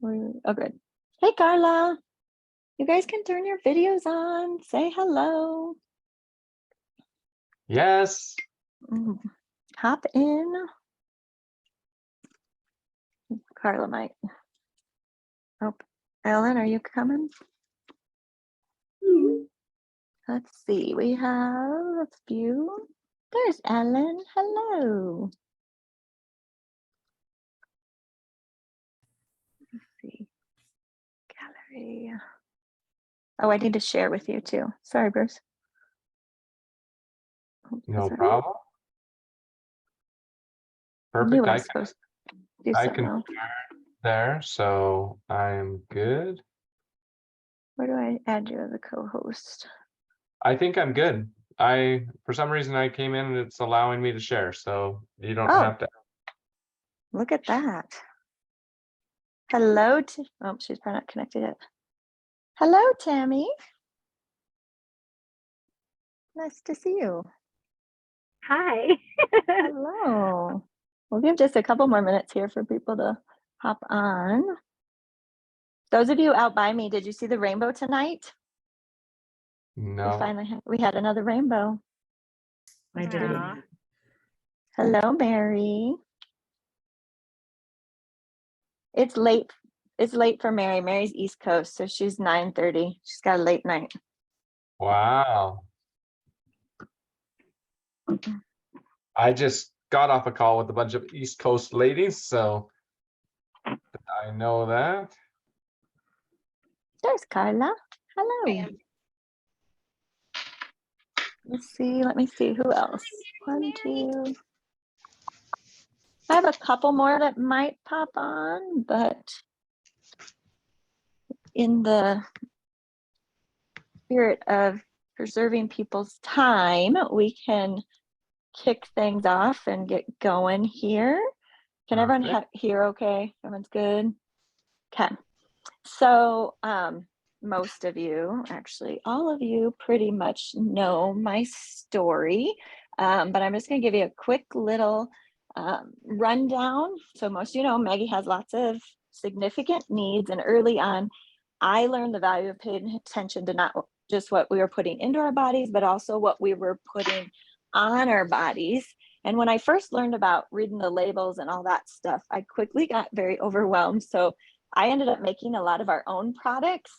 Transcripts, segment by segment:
Oh, good. Hey, Carla. You guys can turn your videos on. Say hello. Yes. Hop in. Carla might. Oh, Ellen, are you coming? Let's see. We have a few. There's Ellen. Hello. Let's see. Gallery. Oh, I need to share with you too. Sorry, Bruce. No problem. Perfect. I can start there, so I'm good. Where do I add you as a co-host? I think I'm good. For some reason, I came in and it's allowing me to share, so you don't have to. Look at that. Hello. Oh, she's probably not connected yet. Hello, Tammy. Nice to see you. Hi. Hello. We'll give just a couple more minutes here for people to hop on. Those of you out by me, did you see the rainbow tonight? No. We had another rainbow. I did. Hello, Mary. It's late. It's late for Mary. Mary's East Coast, so she's 9:30. She's got a late night. Wow. I just got off a call with a bunch of East Coast ladies, so I know that. There's Carla. Hello. Let's see. Let me see who else. 1, 2. I have a couple more that might pop on, but in the spirit of preserving people's time, we can kick things off and get going here. Can everyone hear okay? Everyone's good? Okay. So most of you, actually all of you, pretty much know my story, but I'm just going to give you a quick little rundown. So most of you know Maggie has lots of significant needs, and early on I learned the value of paying attention to not just what we were putting into our bodies, but also what we were putting on our bodies. And when I first learned about reading the labels and all that stuff, I quickly got very overwhelmed. So I ended up making a lot of our own products,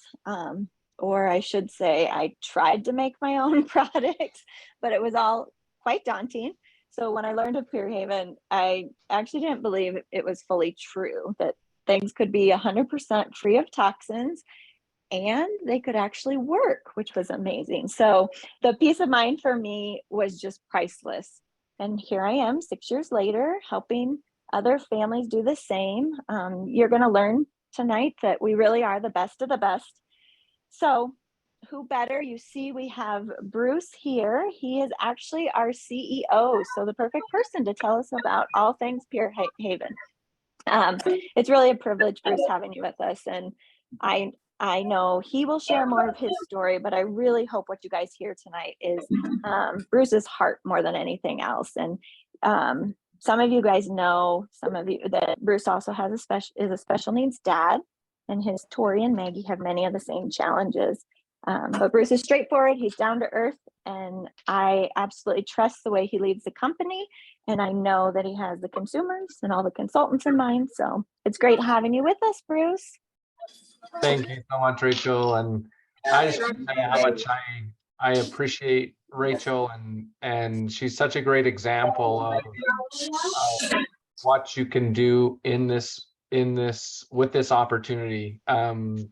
or I should say I tried to make my own products, but it was all quite daunting. So when I learned of Pure Haven, I actually didn't believe it was fully true, that things could be 100% free of toxins and they could actually work, which was amazing. So the peace of mind for me was just priceless. And here I am 6 years later, helping other families do the same. You're going to learn tonight that we really are the best of the best. So who better? You see, we have Bruce here. He is actually our CEO, so the perfect person to tell us about all things Pure Haven. It's really a privilege, Bruce, having you with us. And I know he will share more of his story, but I really hope what you guys hear tonight is Bruce's heart more than anything else. And some of you guys know, some of you, that Bruce also has is a special needs dad, and his Tori and Maggie have many of the same challenges. But Bruce is straightforward, he's down to earth, and I absolutely trust the way he leads the company. And I know that he has the consumers and all the consultants in mind. So it's great having you with us, Bruce. Thank you so much, Rachel. And I just want to say how much I appreciate Rachel, and she's such a great example of what you can do with this opportunity.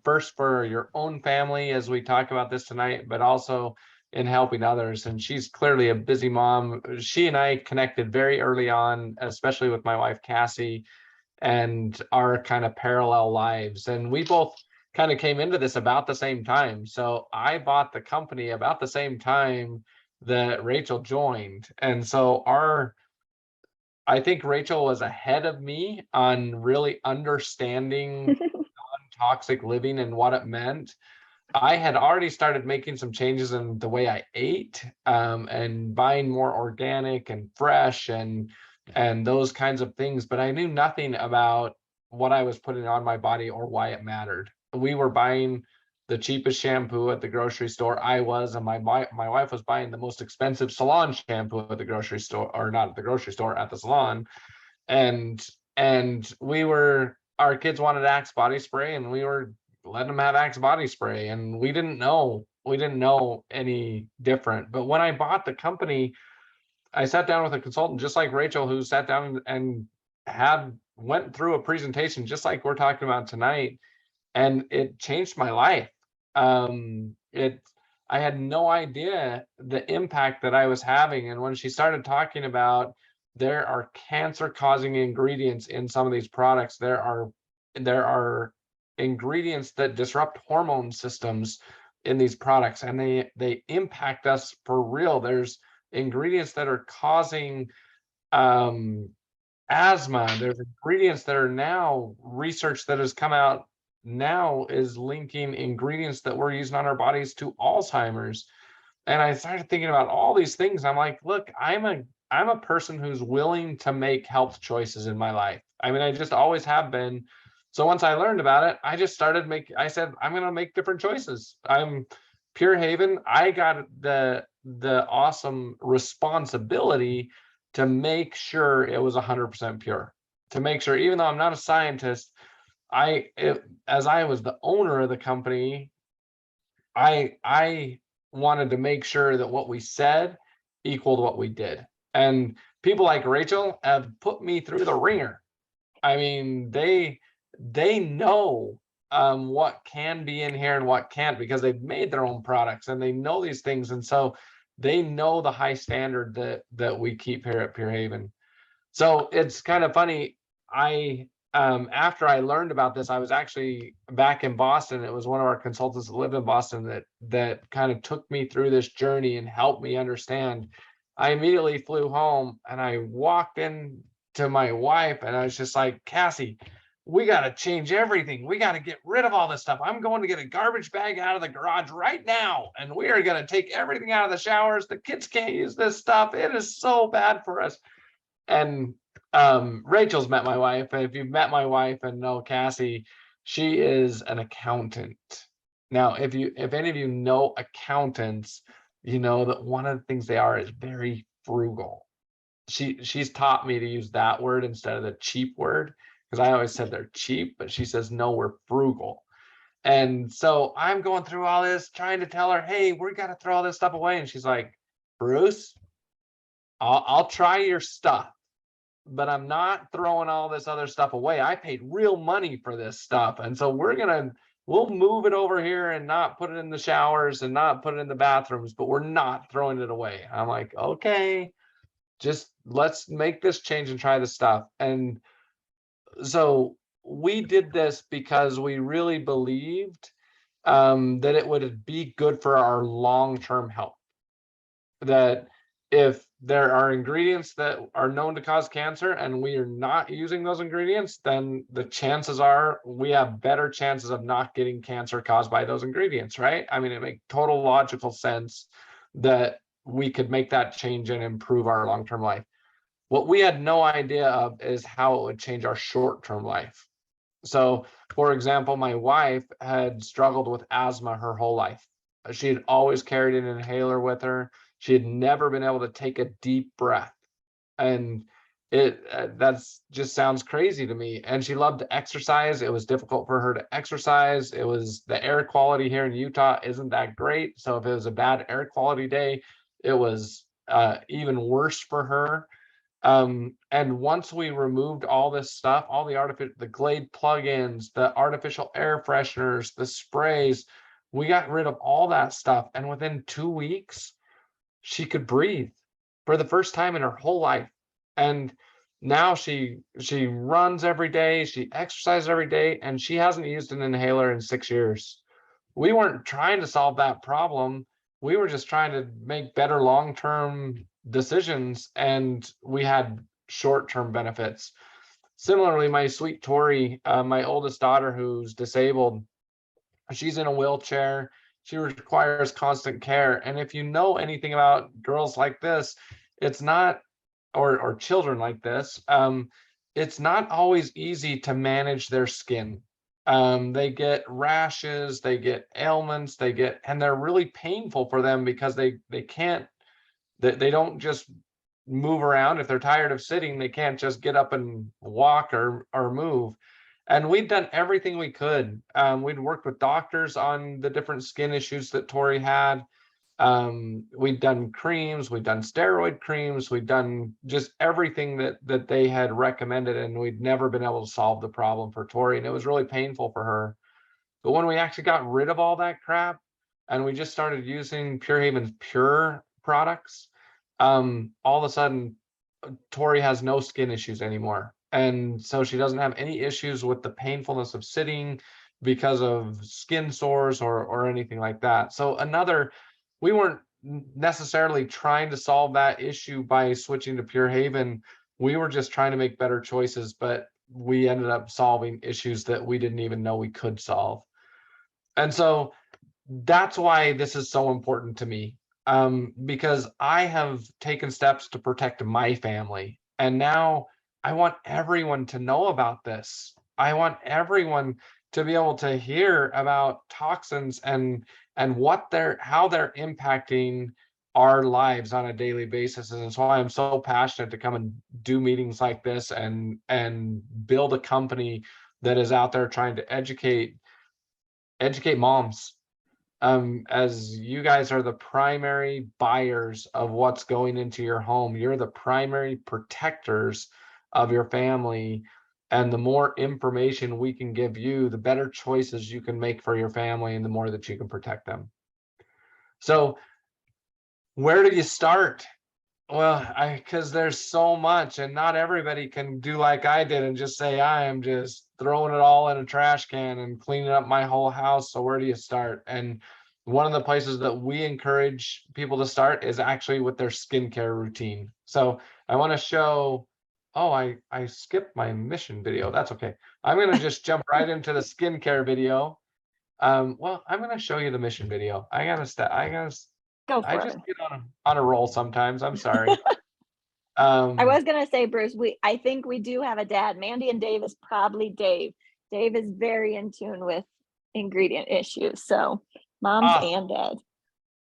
First for your own family, as we talk about this tonight, but also in helping others. And she's clearly a busy mom. She and I connected very early on, especially with my wife, Cassie, and our kind of parallel lives. And we both kind of came into this about the same time. So I bought the company about the same time that Rachel joined. And so I think Rachel was ahead of me on really understanding non-toxic living and what it meant. I had already started making some changes in the way I ate, and buying more organic and fresh and those kinds of things, but I knew nothing about what I was putting on my body or why it mattered. We were buying the cheapest shampoo at the grocery store. I was, and my wife was buying the most expensive salon shampoo at the grocery store, or not at the grocery store, at the salon. And our kids wanted Axe body spray, and we were letting them have Axe body spray, and we didn't know any different. But when I bought the company, I sat down with a consultant just like Rachel, who sat down and went through a presentation just like we're talking about tonight, and it changed my life. I had no idea the impact that I was having. And when she started talking about there are cancer causing ingredients in some of these products, there are ingredients that disrupt hormone systems in these products, and they impact us for real. There's ingredients that are causing asthma. There's ingredients that are now, research that has come out now is linking ingredients that we're using on our bodies to Alzheimer's. And I started thinking about all these things. I'm like, look, I'm a person who's willing to make health choices in my life. I mean, I just always have been. So once I learned about it, I just I said, I'm going to make different choices. I'm Pure Haven. I got the awesome responsibility to make sure it was 100% pure, to make sure, even though I'm not a scientist, as I was the owner of the company, I wanted to make sure that what we said equaled what we did. And people like Rachel have put me through the ringer. I mean, they know what can be in here and what can't, because they've made their own products and they know these things. And so they know the high standard that we keep here at Pure Haven. So it's kind of funny. After I learned about this, I was actually back in Boston. It was one of our consultants that lived in Boston that kind of took me through this journey and helped me understand. I immediately flew home and I walked in to my wife and I was just like, Cassie, we got to change everything. We got to get rid of all this stuff. I'm going to get a garbage bag out of the garage right now, and we are going to take everything out of the showers. The kids can't use this stuff. It is so bad for us. And Rachel's met my wife. If you've met my wife and know Cassie, she is an accountant. Now, if any of you know accountants, you know that one of the things they are is very frugal. She's taught me to use that word instead of the cheap word, because I always said they're cheap, but she says, no, we're frugal. And so I'm going through all this, trying to tell her, hey, we got to throw all this stuff away. And she's like, Bruce, I'll try your stuff, but I'm not throwing all this other stuff away. I paid real money for this stuff. And so we'll move it over here and not put it in the showers and not put it in the bathrooms, but we're not throwing it away. I'm like, okay, just let's make this change and try this stuff. And so we did this because we really believed that it would be good for our long-term health. That if there are ingredients that are known to cause cancer and we are not using those ingredients, then the chances are we have better chances of not getting cancer caused by those ingredients, right? I mean, it makes total logical sense that we could make that change and improve our long-term life. What we had no idea of is how it would change our short-term life. So, for example, my wife had struggled with asthma her whole life. She had always carried an inhaler with her. She had never been able to take a deep breath. And that's just sounds crazy to me. And she loved to exercise. It was difficult for her to exercise. It was the air quality here in Utah isn't that great. So if it was a bad air quality day, it was even worse for her. And once we removed all this stuff, all the Glade plugins, the artificial air fresheners, the sprays, we got rid of all that stuff. And within 2 weeks, she could breathe for the first time in her whole life. And now she runs every day, she exercises every day, and she hasn't used an inhaler in 6 years. We weren't trying to solve that problem. We were just trying to make better long-term decisions, and we had short-term benefits. Similarly, my sweet Tori, my oldest daughter who's disabled, she's in a wheelchair. She requires constant care. And if you know anything about girls like this, it's not, or children like this, it's not always easy to manage their skin. They get rashes, they get ailments, and they're really painful for them because they can't, they don't just move around. If they're tired of sitting, they can't just get up and walk or move. And we'd done everything we could. We'd worked with doctors on the different skin issues that Tori had. We'd done creams, we'd done steroid creams, we'd done just everything that they had recommended, and we'd never been able to solve the problem for Tori, and it was really painful for her. But when we actually got rid of all that crap and we just started using Pure Haven's pure products, all of a sudden Tori has no skin issues anymore. And so she doesn't have any issues with the painfulness of sitting because of skin sores or anything like that. So we weren't necessarily trying to solve that issue by switching to Pure Haven. We were just trying to make better choices, but we ended up solving issues that we didn't even know we could solve. And so that's why this is so important to me, because I have taken steps to protect my family. And now I want everyone to know about this. I want everyone to be able to hear about toxins and how they're impacting our lives on a daily basis. And that's why I'm so passionate to come and do meetings like this and build a company that is out there trying to educate moms, as you guys are the primary buyers of what's going into your home. You're the primary protectors of your family. And the more information we can give you, the better choices you can make for your family and the more that you can protect them. So where do you start? Well, because there's so much, and not everybody can do like I did and just say, I am just throwing it all in a trash can and cleaning up my whole house. So where do you start? And one of the places that we encourage people to start is actually with their skincare routine. So I want to show, oh, I skipped my mission video. That's okay. I'm going to just jump right into the skincare video. Well, I'm going to show you the mission video. I just get on a roll sometimes. I'm sorry. I was gonna say, Bruce, I think we do have a dad. Mandy and Dave is probably Dave. Dave is very in tune with ingredient issues. So moms and dad.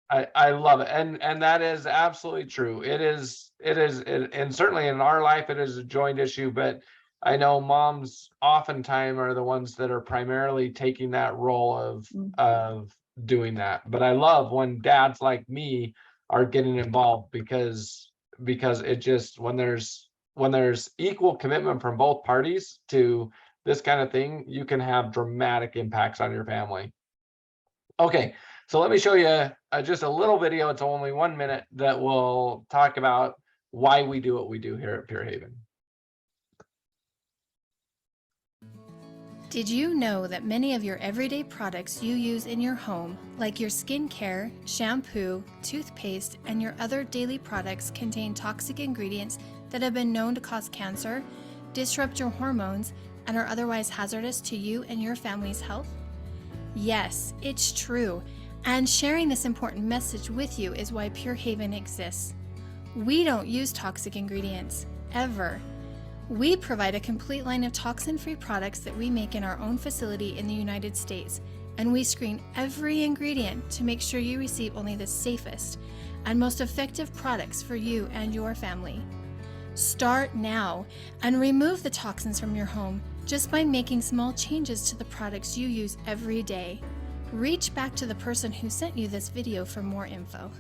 I love it. And that is absolutely true. It is, and certainly in our life, it is a joint issue, but I know moms oftentimes are the ones that are primarily taking that role of doing that. But I love when dads like me are getting involved because it just, when there's equal commitment from both parties to this kind of thing, you can have dramatic impacts on your family. Okay, so let me show you just a little video. It's only 1 minute that will talk about why we do what we do here at Pure Haven. Did you know that many of your everyday products you use in your home, like your skincare, shampoo, toothpaste, and your other daily products, contain toxic ingredients that have been known to cause cancer, disrupt your hormones, and are otherwise hazardous to you and your family's health? Yes, it's true, and sharing this important message with you is why Pure Haven exists. We don't use toxic ingredients, ever. We provide a complete line of toxin-free products that we make in our own facility in the United States, and we screen every ingredient to make sure you receive only the safest and most effective products for you and your family. Start now and remove the toxins from your home just by making small changes to the products you use every day. Reach back to the person who sent you this video for more info.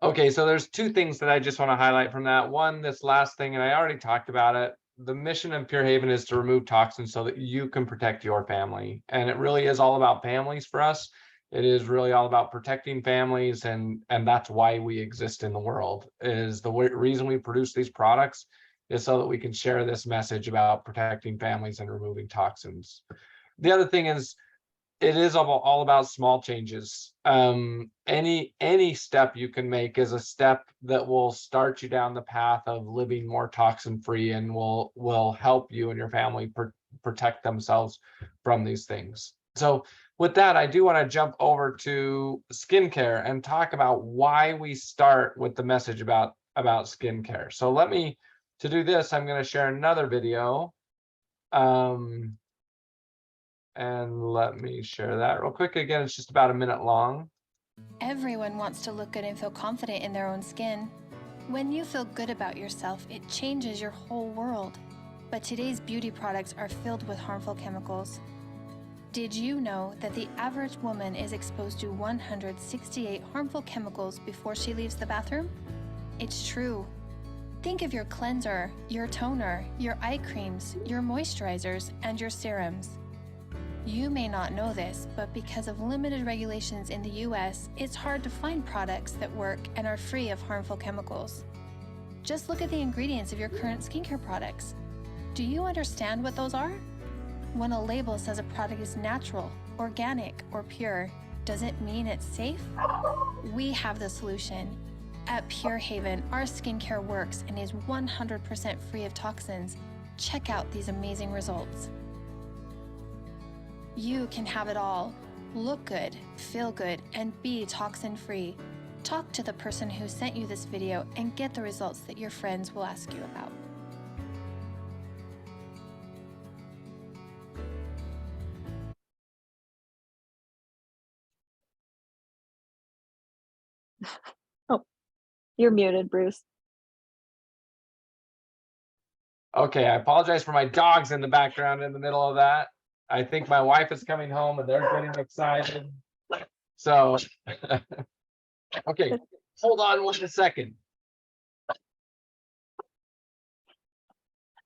Okay, so there's two things that I just want to highlight from that. One, this last thing, and I already talked about it. The mission of Pure Haven is to remove toxins so that you can protect your family. And it really is all about families for us. It is really all about protecting families, and that's why we exist in the world. Is the reason we produce these products is so that we can share this message about protecting families and removing toxins. The other thing is, it is all about small changes. Any step you can make is a step that will start you down the path of living more toxin free and will help you and your family protect themselves from these things. So with that, I do want to jump over to skincare and talk about why we start with the message about about skincare. So to do this, I'm going to share another video. And let me share that real quick. Again, it's just about a minute long. Everyone wants to look good and feel confident in their own skin. When you feel good about yourself, it changes your whole world. But today's beauty products are filled with harmful chemicals. Did you know that the average woman is exposed to 168 harmful chemicals before she leaves the bathroom? It's true. Think of your cleanser, your toner, your eye creams, your moisturizers, and your serums. You may not know this, but because of limited regulations in the US, it's hard to find products that work and are free of harmful chemicals. Just look at the ingredients of your current skincare products. Do you understand what those are? When a label says a product is natural, organic, or pure, does it mean it's safe? We have the solution. At Pure Haven, our skincare works and is 100% free of toxins. Check out these amazing results. You can have it all. Look good, feel good, and be toxin-free. Talk to the person who sent you this video and get the results that your friends will ask you about. Oh, you're muted, Bruce. Okay, I apologize for my dogs in the background in the middle of that. I think my wife is coming home and they're getting excited. So, okay, hold on 1 second.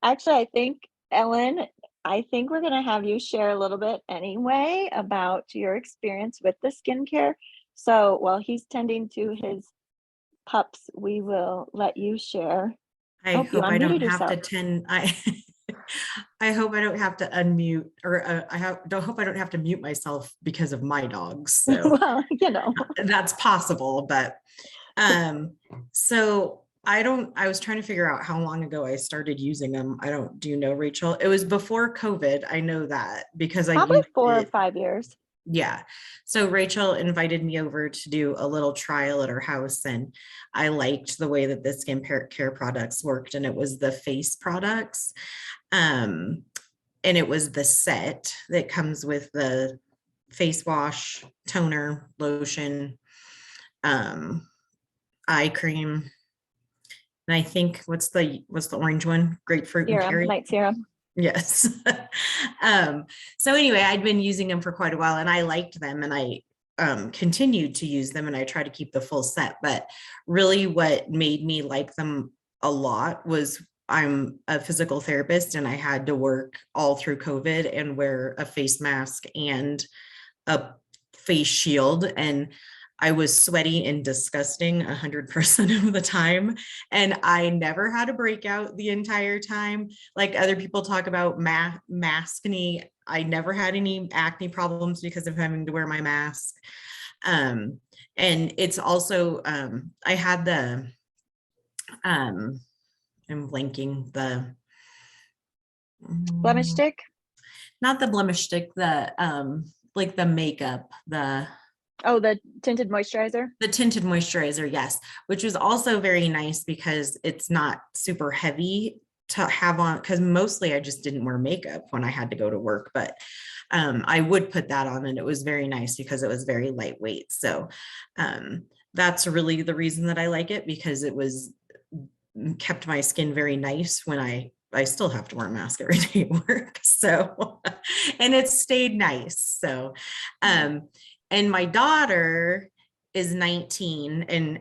Actually, I think, Ellen, I think we're going to have you share a little bit anyway about your experience with the skincare. So while he's tending to his pups, we will let you share. I Oh, you hope I don't unmuted have to yourself. tend. I hope I don't have to unmute, or I hope I don't have to mute myself because of my dogs. So Well, you know, that's possible, but so I was trying to figure out how long ago I started using them. Do you know, Rachel? It was before COVID. I know that because I probably used 4 or it. 5 years. Yeah. So Rachel invited me over to do a little trial at her house, and I liked the way that the skincare products worked, and it was the face products. And it was the set that comes with the face wash, toner, lotion, eye cream. And I think what's the orange one? Grapefruit and cherry. Night serum. Yes. So anyway, I'd been using them for quite a while and I liked them, and I continued to use them, and I try to keep the full set. But really what made me like them a lot was I'm a physical therapist, and I had to work all through COVID and wear a face mask and a face shield, and I was sweaty and disgusting 100% of the time. And I never had a breakout the entire time. Like other people talk about maskne. I never had any acne problems because of having to wear my mask. And it's also, I had the, I'm blanking, the Blemish stick? not the blemish stick, the, like the makeup, Oh, the tinted moisturizer? The tinted moisturizer, yes, which was also very nice because it's not super heavy to have on, because mostly I just didn't wear makeup when I had to go to work, but I would put that on, and it was very nice because it was very lightweight. So that's really the reason that I like it, because it was kept my skin very nice when I still have to wear a mask every day at work. So, and it stayed nice. So, and my daughter is 19 and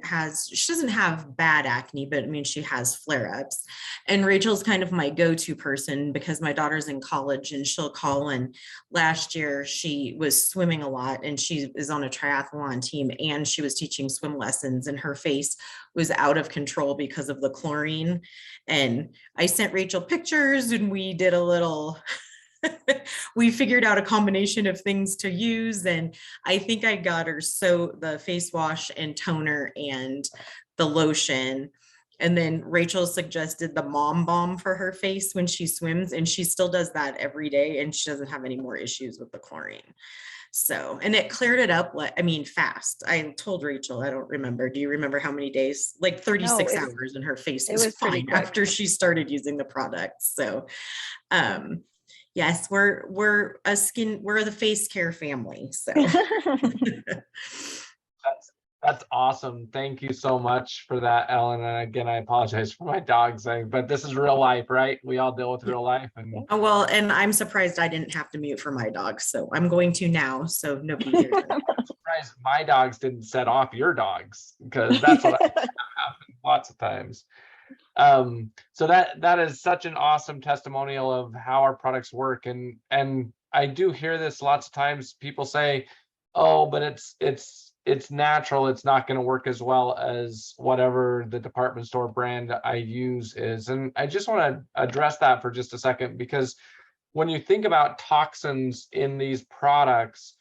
she doesn't have bad acne, but I mean, she has flare-ups. And Rachel's kind of my go-to person because my daughter's in college and she'll call. And last year she was swimming a lot, and she is on a triathlon team, and she was teaching swim lessons, and her face was out of control because of the chlorine. And I sent Rachel pictures, and we did a little we figured out a combination of things to use, and I think I got her the face wash and toner and the lotion. And then Rachel suggested the mom balm for her face when she swims, and she still does that every day, and she doesn't have any more issues with the chlorine. So, and it cleared it up, I mean, fast. I told Rachel, I don't remember. Do you remember how many days? Like 36 No, hours, and her face it was was pretty fine quick. after she started using the product. So, yes, we're the face care family. So That's awesome. Thank you so much for that, Ellen. And again, I apologize for my dog saying, but this is real life, right? We all deal with real life. And oh, well, and I'm surprised I didn't have to mute for my dog. So I'm going to now, so nobody hears it. I'm surprised my dogs didn't set off your dogs, because that's what happened lots of times. So that is such an awesome testimonial of how our products work. And I do hear this lots of times. People say, oh, but it's natural, it's not going to work as well as whatever the department store brand I use is. And I just want to address that for just a second, because when you think about toxins in these products,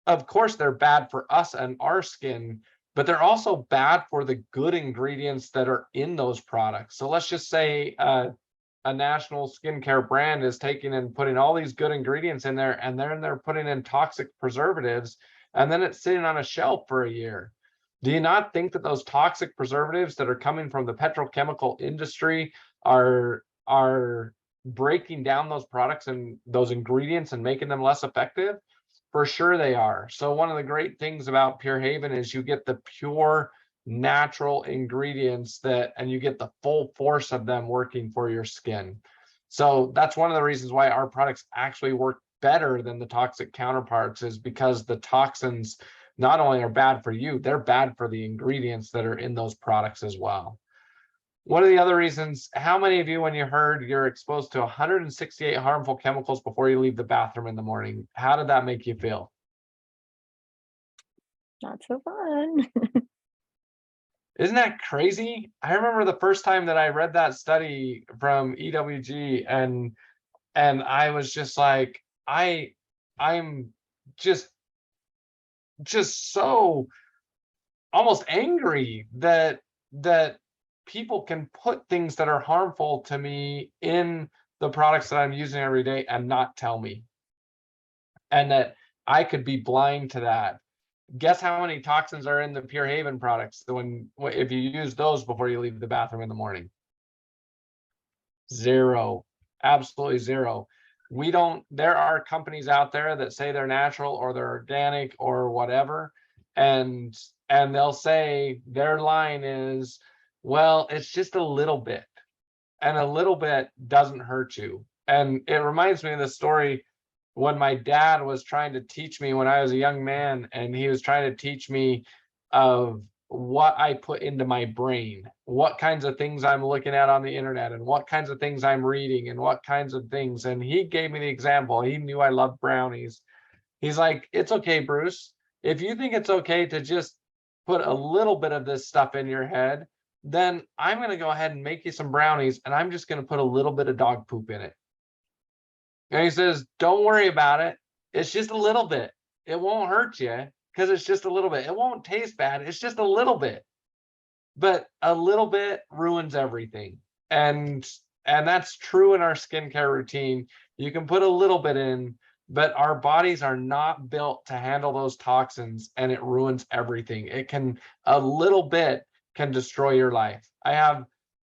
of course they're bad for us and our skin, but they're also bad for the good ingredients that are in those products. So let's just say a national skincare brand is taking and putting all these good ingredients in there, and then they're putting in toxic preservatives, and then it's sitting on a shelf for a year. Do you not think that those toxic preservatives that are coming from the petrochemical industry are breaking down those products and those ingredients and making them less effective? For sure they are. So one of the great things about Pure Haven is you get the pure natural ingredients and you get the full force of them working for your skin. So that's one of the reasons why our products actually work better than the toxic counterparts, is because the toxins not only are bad for you, they're bad for the ingredients that are in those products as well. One of the other reasons, how many of you, when you heard you're exposed to 168 harmful chemicals before you leave the bathroom in the morning, how did that make you feel? Not so fun. Isn't that crazy? I remember the first time that I read that study from EWG, and I was just like, I'm just so almost angry that people can put things that are harmful to me in the products that I'm using every day and not tell me, and that I could be blind to that. Guess how many toxins are in the Pure Haven products if you use those before you leave the bathroom in the morning? Zero. Absolutely zero. There are companies out there that say they're natural or they're organic or whatever, and they'll say their line is, well, it's just a little bit, and a little bit doesn't hurt you. And it reminds me of the story when my dad was trying to teach me when I was a young man, and he was trying to teach me of what I put into my brain, what kinds of things I'm looking at on the internet, and what kinds of things I'm reading, and what kinds of things. And he gave me the example. He knew I loved brownies. He's like, it's okay, Bruce. If you think it's okay to just put a little bit of this stuff in your head, then I'm going to go ahead and make you some brownies, and I'm just going to put a little bit of dog poop in it. And he says, don't worry about it. It's just a little bit. It won't hurt you because it's just a little bit. It won't taste bad. It's just a little bit. But a little bit ruins everything. And that's true in our skincare routine. You can put a little bit in, but our bodies are not built to handle those toxins, and it ruins everything. A little bit can destroy your life. I have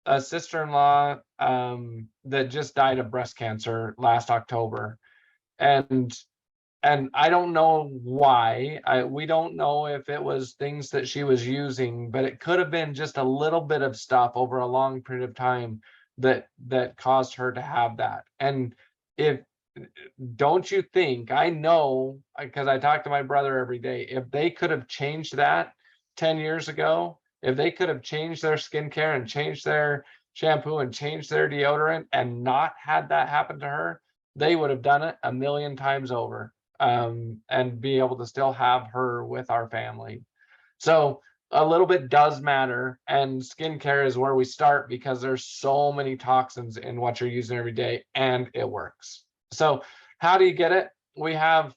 a sister-in-law that just died of breast cancer last October, and I don't know why. We don't know if it was things that she was using, but it could have been just a little bit of stuff over a long period of time that caused her to have that. And don't you think, I know, because I talk to my brother every day, if they could have changed that 10 years ago, if they could have changed their skincare and changed their shampoo and changed their deodorant and not had that happen to her, they would have done it a million times over, and be able to still have her with our family. So a little bit does matter, and skincare is where we start because there's so many toxins in what you're using every day, and it works. So how do you get it? We have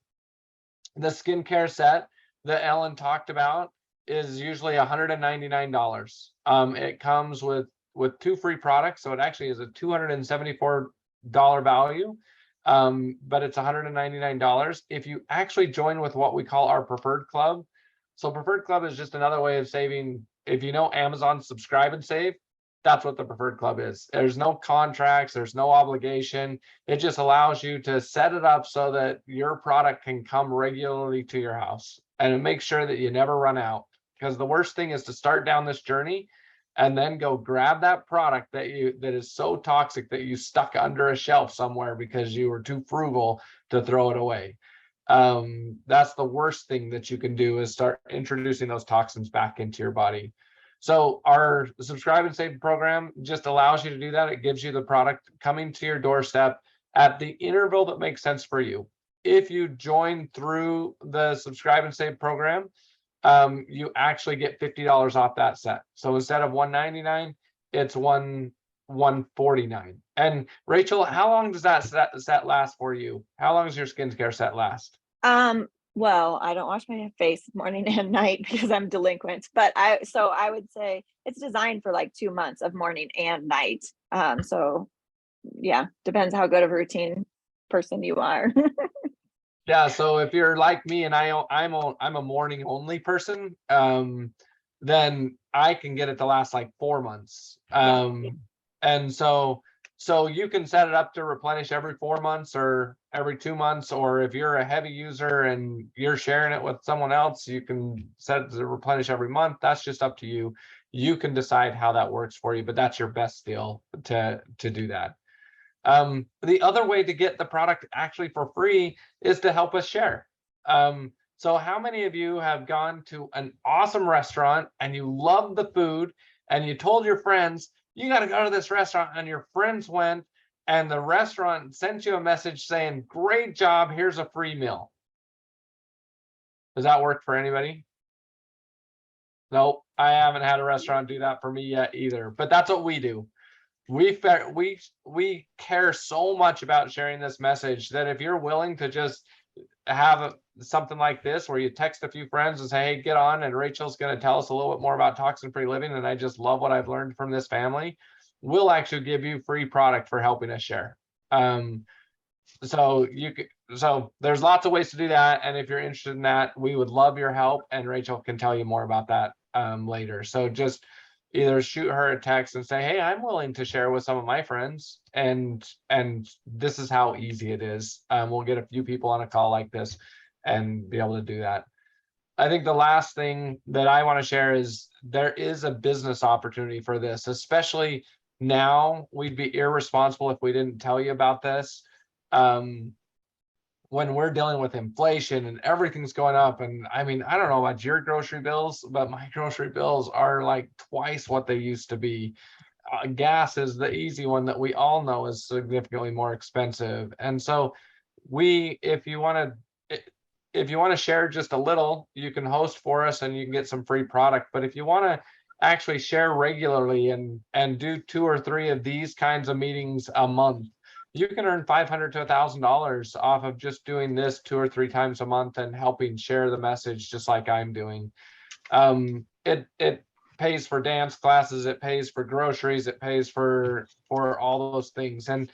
the skincare set that Ellen talked about is usually $199. It comes with 2 free products, so it actually is a $274 value. but it's $199 if you actually join with what we call our preferred club. So preferred club is just another way of saving. If you know Amazon Subscribe and Save, that's what the preferred club is. There's no contracts, there's no obligation. It just allows you to set it up so that your product can come regularly to your house, and it makes sure that you never run out. Because the worst thing is to start down this journey and then go grab that product that is so toxic that you stuck under a shelf somewhere because you were too frugal to throw it away. That's the worst thing that you can do, is start introducing those toxins back into your body. So our Subscribe and Save program just allows you to do that. It gives you the product coming to your doorstep at the interval that makes sense for you. If you join through the Subscribe and Save program, you actually get $50 off that set. So instead of $199, it's $149. And Rachel, how long does that set last for you? How long does your skincare set last? Well, I don't wash my face morning and night because I'm delinquent, but I would say it's designed for like 2 months of morning and night. So yeah, depends how good of a routine person you are. Yeah, so if you're like me and I'm a morning only person, then I can get it to last like 4 months. And so you can set it up to replenish every 4 months or every 2 months, or if you're a heavy user and you're sharing it with someone else, you can set it to replenish every month. That's just up to you. You can decide how that works for you, but that's your best deal to do that. The other way to get the product actually for free is to help us share. So how many of you have gone to an awesome restaurant and you love the food and you told your friends, you got to go to this restaurant, and your friends went and the restaurant sent you a message saying, great job, here's a free meal? Does that work for anybody? Nope, I haven't had a restaurant do that for me yet either, but that's what we do. We care so much about sharing this message that if you're willing to just have something like this where you text a few friends and say, hey, get on, and Rachel's going to tell us a little bit more about toxin-free living, and I just love what I've learned from this family, we'll actually give you free product for helping us share. So there's lots of ways to do that, and if you're interested in that, we would love your help, and Rachel can tell you more about that later. So just either shoot her a text and say, hey, I'm willing to share with some of my friends, and this is how easy it is. We'll get a few people on a call like this and be able to do that. I think the last thing that I want to share is there is a business opportunity for this, especially now. We'd be irresponsible if we didn't tell you about this. When we're dealing with inflation and everything's going up, and I mean, I don't know about your grocery bills, but my grocery bills are like twice what they used to be. Gas is the easy one that we all know is significantly more expensive. And so if you want to share just a little, you can host for us and you can get some free product. But if you want to actually share regularly and do 2 or 3 of these kinds of meetings a month, you can earn $500 to $1,000 off of just doing this 2 or 3 times a month and helping share the message, just like I'm doing. It pays for dance classes, it pays for groceries, it pays for all those things. And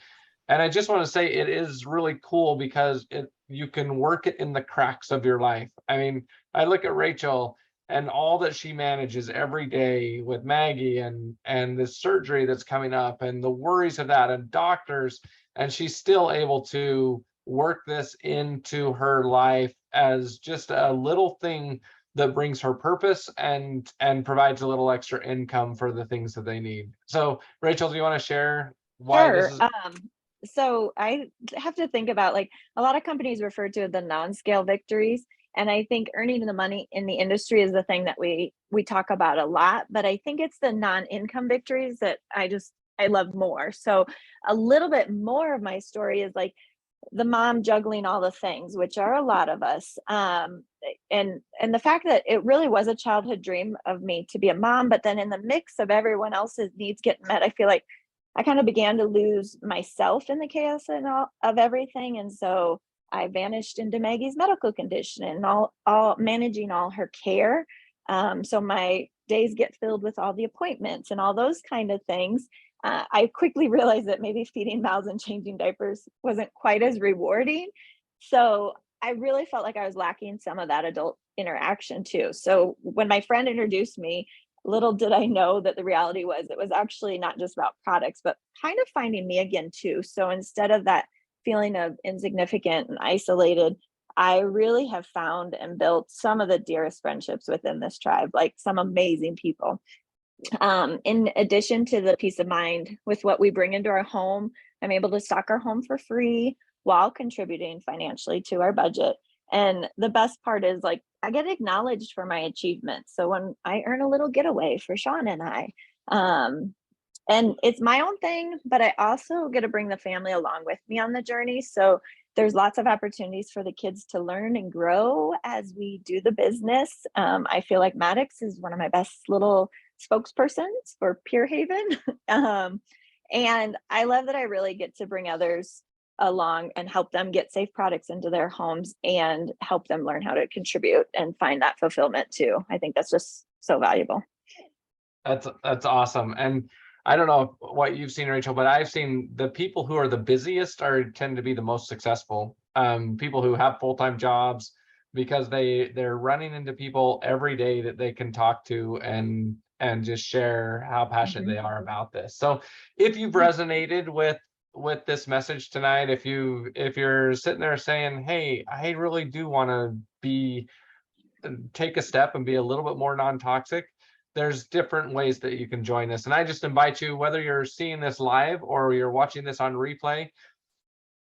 I just want to say it is really cool because you can work it in the cracks of your life. I mean, I look at Rachel and all that she manages every day with Maggie and the surgery that's coming up and the worries of that and doctors, and she's still able to work this into her life as just a little thing that brings her purpose and provides a little extra income for the things that they need. So Rachel, do you want to share why this is? So I have to think about, like, a lot of companies refer to the non-scale victories. And I think earning the money in the industry is the thing that we talk about a lot, but I think it's the non-income victories that I love more. So a little bit more of my story is like the mom juggling all the things, which are a lot of us. And the fact that it really was a childhood dream of me to be a mom, but then in the mix of everyone else's needs getting met, I feel like I kind of began to lose myself in the chaos and all of everything. And so I vanished into Maggie's medical condition and all managing all her care. So my days get filled with all the appointments and all those kind of things. I quickly realized that maybe feeding mouths and changing diapers wasn't quite as rewarding. So I really felt like I was lacking some of that adult interaction too. So when my friend introduced me, little did I know that the reality was it was actually not just about products, but kind of finding me again too. So instead of that feeling of insignificant and isolated, I really have found and built some of the dearest friendships within this tribe, like some amazing people. In addition to the peace of mind with what we bring into our home, I'm able to stock our home for free while contributing financially to our budget. And the best part is, like, I get acknowledged for my achievements. So when I earn a little getaway for Sean and I, and it's my own thing, but I also get to bring the family along with me on the journey. So there's lots of opportunities for the kids to learn and grow as we do the business. I feel like Maddox is one of my best little spokespersons for Pure Haven. And I love that I really get to bring others along and help them get safe products into their homes and help them learn how to contribute and find that fulfillment too. I think that's just so valuable. That's awesome. And I don't know what you've seen, Rachel, but I've seen the people who are the busiest tend to be the most successful. People who have full-time jobs, because they're running into people every day that they can talk to and just share how passionate they are about this. So if you've resonated with this message tonight, if you're sitting there saying, hey, I really do want to take a step and be a little bit more non-toxic, there's different ways that you can join us. And I just invite you, whether you're seeing this live or you're watching this on replay,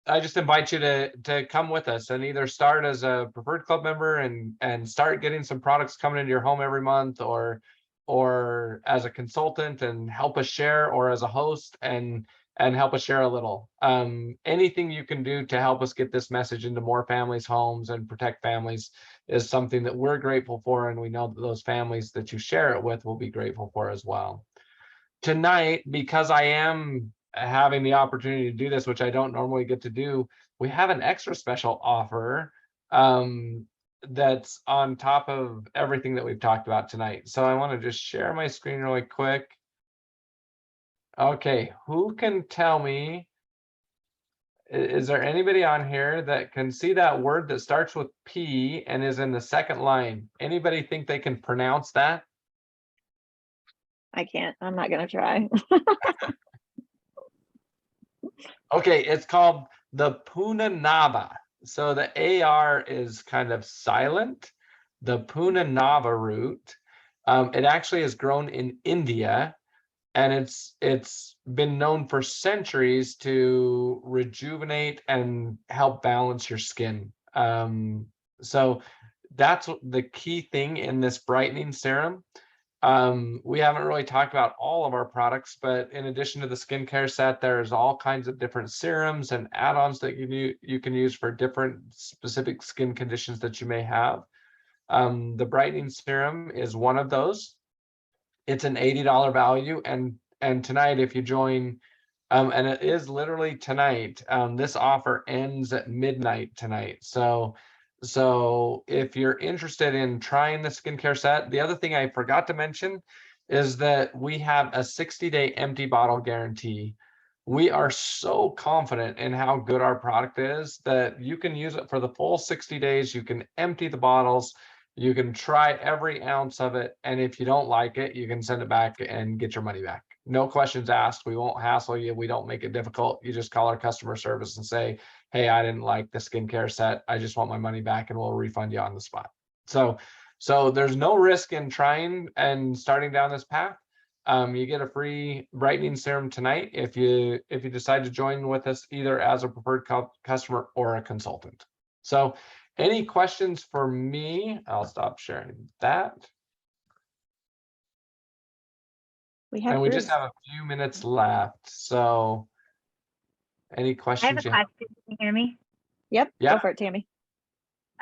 I just invite you to come with us and either start as a preferred club member and start getting some products coming into your home every month, or as a consultant and help us share, or as a host and help us share a little. Anything you can do to help us get this message into more families' homes and protect families is something that we're grateful for, and we know that those families that you share it with will be grateful for as well. Tonight, because I am having the opportunity to do this, which I don't normally get to do, we have an extra special offer that's on top of everything that we've talked about tonight. So I want to just share my screen really quick. Okay, who can tell me, is there anybody on here that can see that word that starts with P and is in the second line? Anybody think they can pronounce that? I can't. I'm not going to try. Okay, it's called the Punanava. So the AR is kind of silent. The Punanava root. It actually is grown in India, and it's been known for centuries to rejuvenate and help balance your skin. So that's the key thing in this brightening serum. We haven't really talked about all of our products, but in addition to the skincare set, there's all kinds of different serums and add-ons that you can use for different specific skin conditions that you may have. The brightening serum is one of those. It's an $80 value, and tonight, if you join, and it is literally tonight, this offer ends at midnight tonight. So if you're interested in trying the skincare set, the other thing I forgot to mention is that we have a 60-day empty bottle guarantee. We are so confident in how good our product is that you can use it for the full 60 days. You can empty the bottles. You can try every ounce of it. And if you don't like it, you can send it back and get your money back. No questions asked. We won't hassle you. We don't make it difficult. You just call our customer service and say, hey, I didn't like the skincare set. I just want my money back, and we'll refund you on the spot. So there's no risk in trying and starting down this path. You get a free brightening serum tonight if you decide to join with us either as a preferred customer or a consultant. So any questions for me? I'll stop sharing that. We just have a few minutes left. So any questions? I have a question. Can you hear me? Yep. Yeah. Go for it, Tammy.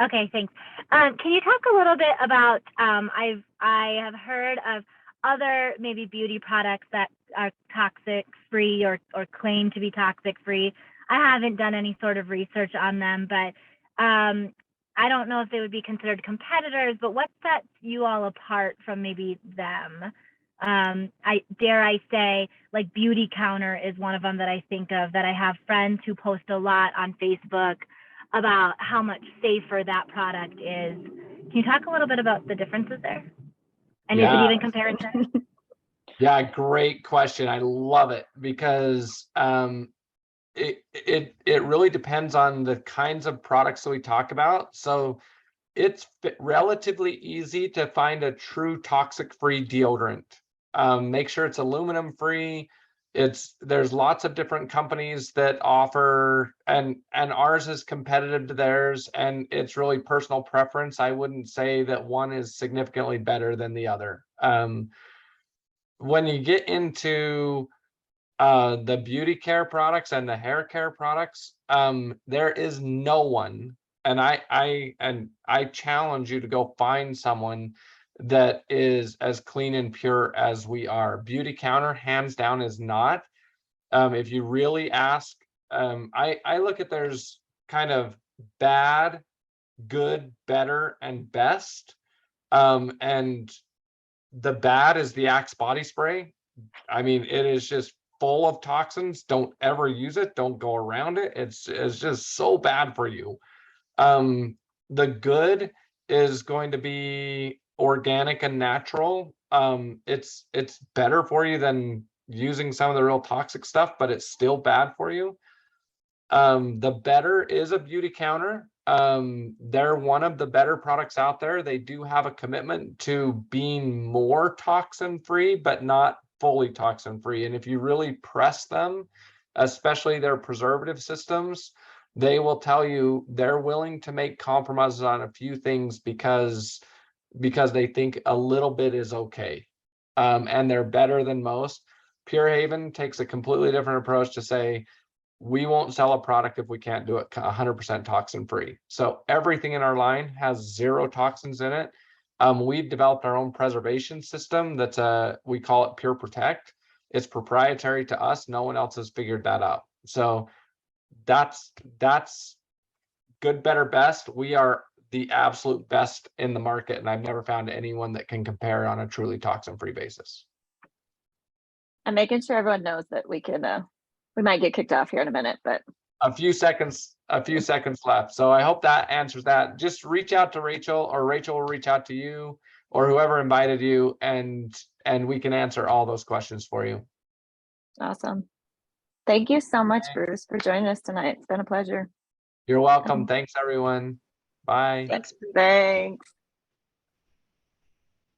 Okay, thanks. Can you talk a little bit about, I have heard of other maybe beauty products that are toxic free or claim to be toxic free. I haven't done any sort of research on them, but I don't know if they would be considered competitors, but what sets you all apart from maybe them? I dare I say, like Beauty Counter is one of them that I think of, that I have friends who post a lot on Facebook about how much safer that product is. Can you talk a little bit about the differences there? And is it Yeah. even comparison? Yeah, great question. I love it because it really depends on the kinds of products that we talk about. So it's relatively easy to find a true toxic-free deodorant. Make sure it's aluminum free. There's lots of different companies that offer, and ours is competitive to theirs, and it's really personal preference. I wouldn't say that one is significantly better than the other. When you get into the beauty care products and the hair care products, there is no one, and I challenge you to go find someone that is as clean and pure as we are. Beauty Counter, hands down, is not. If you really ask, I look at there's kind of bad, good, better, and best. And the bad is the Axe body spray. I mean, it is just full of toxins. Don't ever use it. Don't go around it. It's just so bad for you. The good is going to be organic and natural. It's better for you than using some of the real toxic stuff, but it's still bad for you. The better is a Beauty Counter. They're one of the better products out there. They do have a commitment to being more toxin free, but not fully toxin free. And if you really press them, especially their preservative systems, they will tell you they're willing to make compromises on a few things because they think a little bit is okay. And they're better than most. Pure Haven takes a completely different approach to say, we won't sell a product if we can't do it 100% toxin free. So everything in our line has 0 toxins in it. We've developed our own preservation system that's we call it Pure Protect. It's proprietary to us. No one else has figured that out. So that's good, better, best. We are the absolute best in the market, and I've never found anyone that can compare on a truly toxin-free basis. I'm making sure everyone knows that we can we might get kicked off here in a minute, but a few seconds left. So I hope that answers that. Just reach out to Rachel, or Rachel will reach out to you, or whoever invited you, and we can answer all those questions for you. awesome. Thank you so much, Bruce, for joining us tonight. It's been a pleasure. You're welcome. Thanks, everyone. Bye. Thanks.